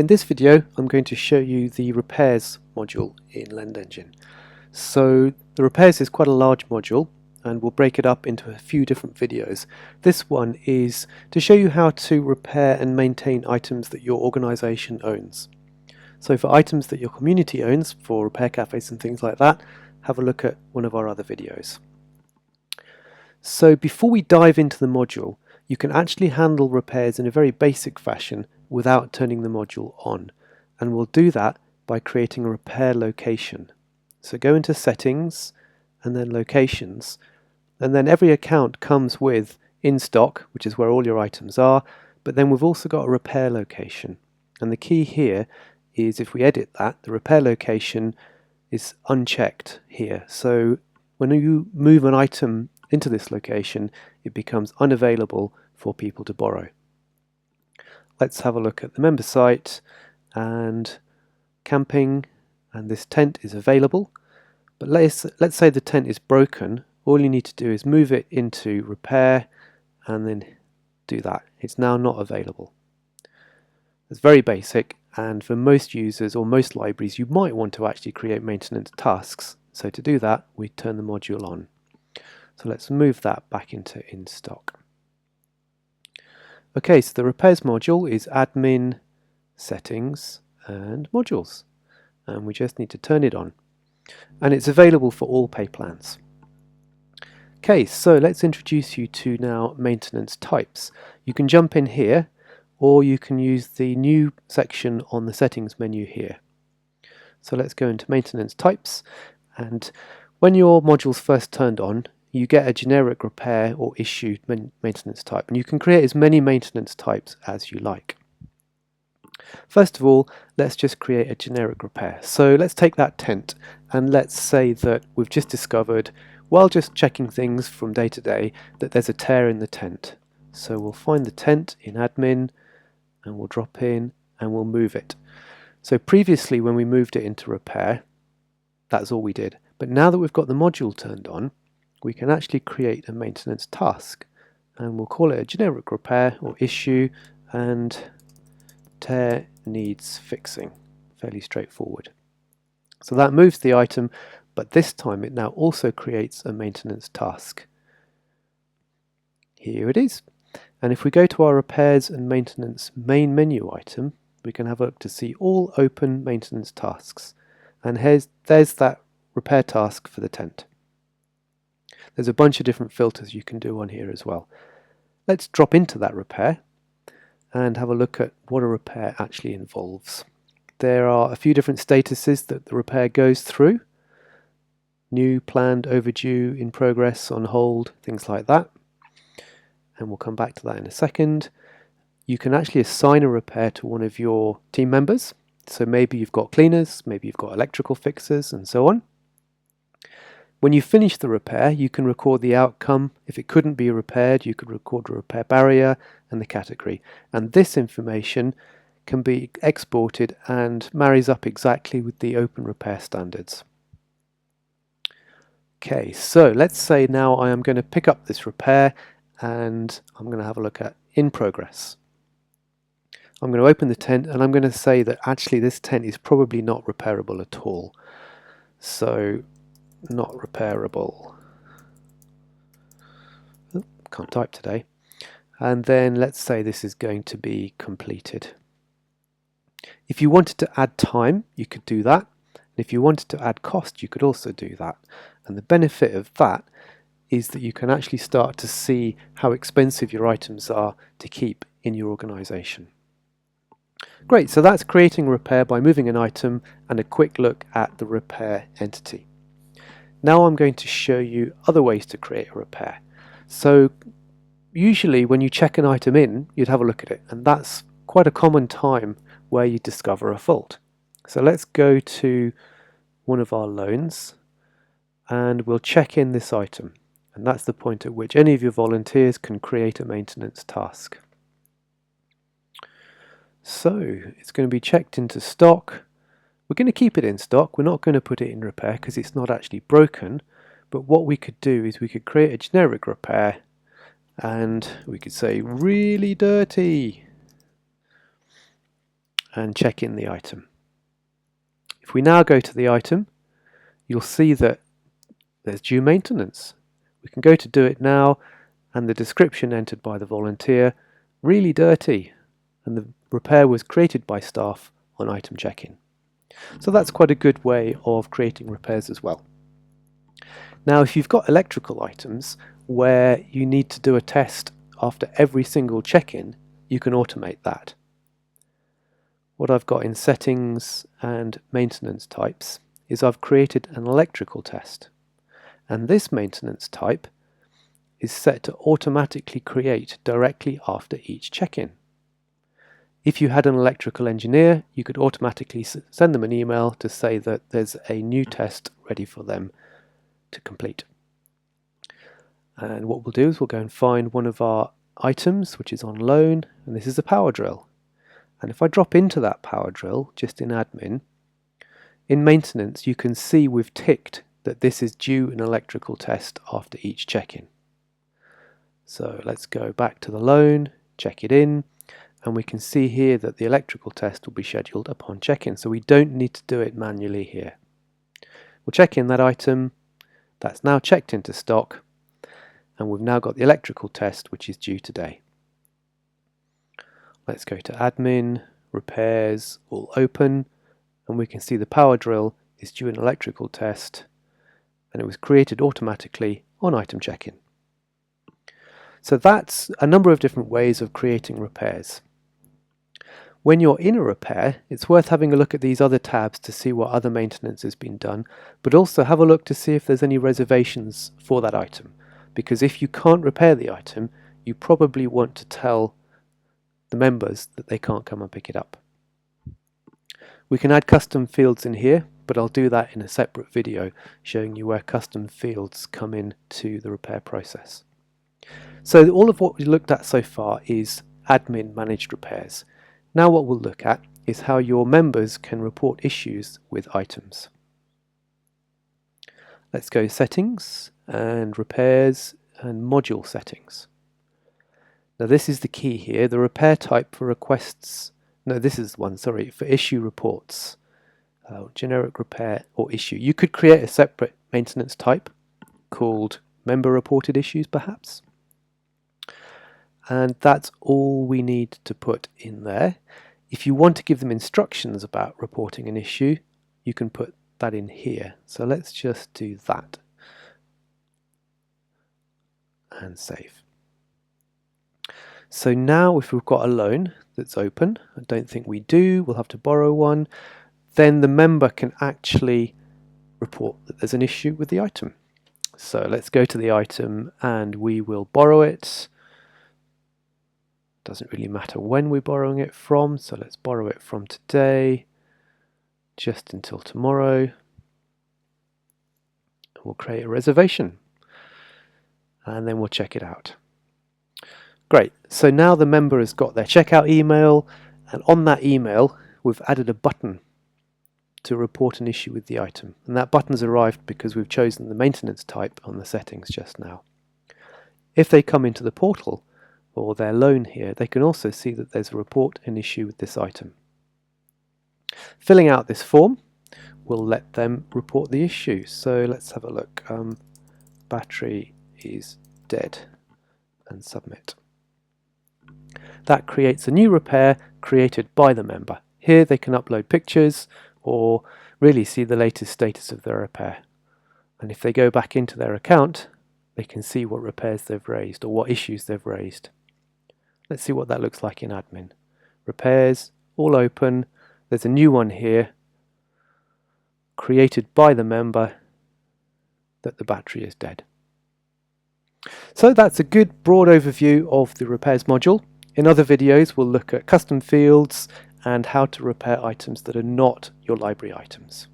In this video I'm going to show you the repairs module in LendEngine. So the repairs is quite a large module and we'll break it up into a few different videos. This one is to show you how to repair and maintain items that your organization owns. So for items that your community owns, for repair cafes and things like that, have a look at one of our other videos. So before we dive into the module, you can actually handle repairs in a very basic fashion without turning the module on, and we'll do that by creating a repair location. So go into settings and then locations, and then every account comes with in stock, which is where all your items are, but then we've also got a repair location, and the key here is if we edit that, the repair location is unchecked here. So when you move an item into this location, it becomes unavailable for people to borrow. Let's have a look at the member site and camping, and this tent is available, but let's say the tent is broken. All you need to do is move it into repair and then do that. It's now not available. It's very basic, and for most users or most libraries you might want to actually create maintenance tasks. So to do that we turn the module on. So let's move that back into in stock. Okay, so the repairs module is admin, settings and modules, and we just need to turn it on, and it's available for all pay plans. Okay, so let's introduce you to now maintenance types. You can jump in here or you can use the new section on the settings menu here. So let's go into maintenance types, and when your module's first turned on you get a generic repair or issue maintenance type, and you can create as many maintenance types as you like. First of all, let's just create a generic repair. So let's take that tent, and let's say that we've just discovered, while just checking things from day to day, that there's a tear in the tent. So we'll find the tent in admin and we'll drop in and we'll move it. So previously when we moved it into repair, that's all we did. But now that we've got the module turned on, we can actually create a maintenance task, and we'll call it a generic repair or issue, and tear needs fixing. Fairly straightforward. So that moves the item, but this time it now also creates a maintenance task. Here it is. And if we go to our repairs and maintenance main menu item, we can have a look to see all open maintenance tasks, and there's that repair task for the tent. There's a bunch of different filters you can do on here as well. Let's drop into that repair and have a look at what a repair actually involves. There are a few different statuses that the repair goes through: new, planned, overdue, in progress, on hold, things like that. And we'll come back to that in a second. You can actually assign a repair to one of your team members. So maybe you've got cleaners, maybe you've got electrical fixers and so on. When you finish the repair, you can record the outcome. If it couldn't be repaired, you could record the repair barrier and the category. And this information can be exported and marries up exactly with the open repair standards. Okay, so let's say now I am going to pick up this repair and I'm going to have a look at in progress. I'm going to open the tent and I'm going to say that actually this tent is probably not repairable at all. So not repairable. Oh, can't type today. And then let's say this is going to be completed. If you wanted to add time, you could do that. And if you wanted to add cost, you could also do that. And the benefit of that is that you can actually start to see how expensive your items are to keep in your organization. Great, so that's creating a repair by moving an item and a quick look at the repair entity. Now I'm going to show you other ways to create a repair. So usually when you check an item in, you'd have a look at it, and that's quite a common time where you discover a fault. So let's go to one of our loans and we'll check in this item, and that's the point at which any of your volunteers can create a maintenance task. So it's going to be checked into stock. We're going to keep it in stock. We're not going to put it in repair because it's not actually broken, but what we could do is we could create a generic repair and we could say really dirty, and check in the item. If we now go to the item, you'll see that there's due maintenance. We can go to do it now, and the description entered by the volunteer, really dirty, and the repair was created by staff on item check-in. So that's quite a good way of creating repairs as well. Now if you've got electrical items where you need to do a test after every single check-in, you can automate that. What I've got in settings and maintenance types is I've created an electrical test, and this maintenance type is set to automatically create directly after each check-in. If you had an electrical engineer, you could automatically send them an email to say that there's a new test ready for them to complete. And what we'll do is we'll go and find one of our items which is on loan, and this is a power drill. And if I drop into that power drill just in admin, in maintenance you can see we've ticked that this is due an electrical test after each check-in. So let's go back to the loan, check it in, and we can see here that the electrical test will be scheduled upon check-in, so we don't need to do it manually here. We'll check in that item, that's now checked into stock, and we've now got the electrical test which is due today. Let's go to admin, repairs, all open, and we can see the power drill is due an electrical test, and it was created automatically on item check-in. So that's a number of different ways of creating repairs. When you're in a repair, it's worth having a look at these other tabs to see what other maintenance has been done, but also have a look to see if there's any reservations for that item, because if you can't repair the item, you probably want to tell the members that they can't come and pick it up. We can add custom fields in here, but I'll do that in a separate video showing you where custom fields come in to the repair process. So all of what we looked at so far is admin managed repairs. Now what we'll look at is how your members can report issues with items. Let's go settings and repairs and module settings. Now this is the key here, the repair type for requests, no this is one, sorry, for issue reports, generic repair or issue. You could create a separate maintenance type called member reported issues perhaps. And that's all we need to put in there. If you want to give them instructions about reporting an issue, you can put that in here. So let's just do that and save. So now if we've got a loan that's open, I don't think we do, we'll have to borrow one, then the member can actually report that there's an issue with the item. So let's go to the item and we will borrow it. Doesn't really matter when we're borrowing it from, so let's borrow it from today just until tomorrow. We'll create a reservation and then we'll check it out. Great, so now the member has got their checkout email, and on that email we've added a button to report an issue with the item, and that button's arrived because we've chosen the maintenance type on the settings just now. If they come into the portal or their loan here, they can also see that there's a report an issue with this item. Filling out this form will let them report the issue. So let's have a look. Battery is dead and submit. That creates a new repair created by the member. Here they can upload pictures or really see the latest status of their repair. And if they go back into their account, they can see what repairs they've raised or what issues they've raised. Let's see what that looks like in admin. Repairs, all open. There's a new one here created by the member that the battery is dead. So that's a good broad overview of the repairs module. In other videos we'll look at custom fields and how to repair items that are not your library items.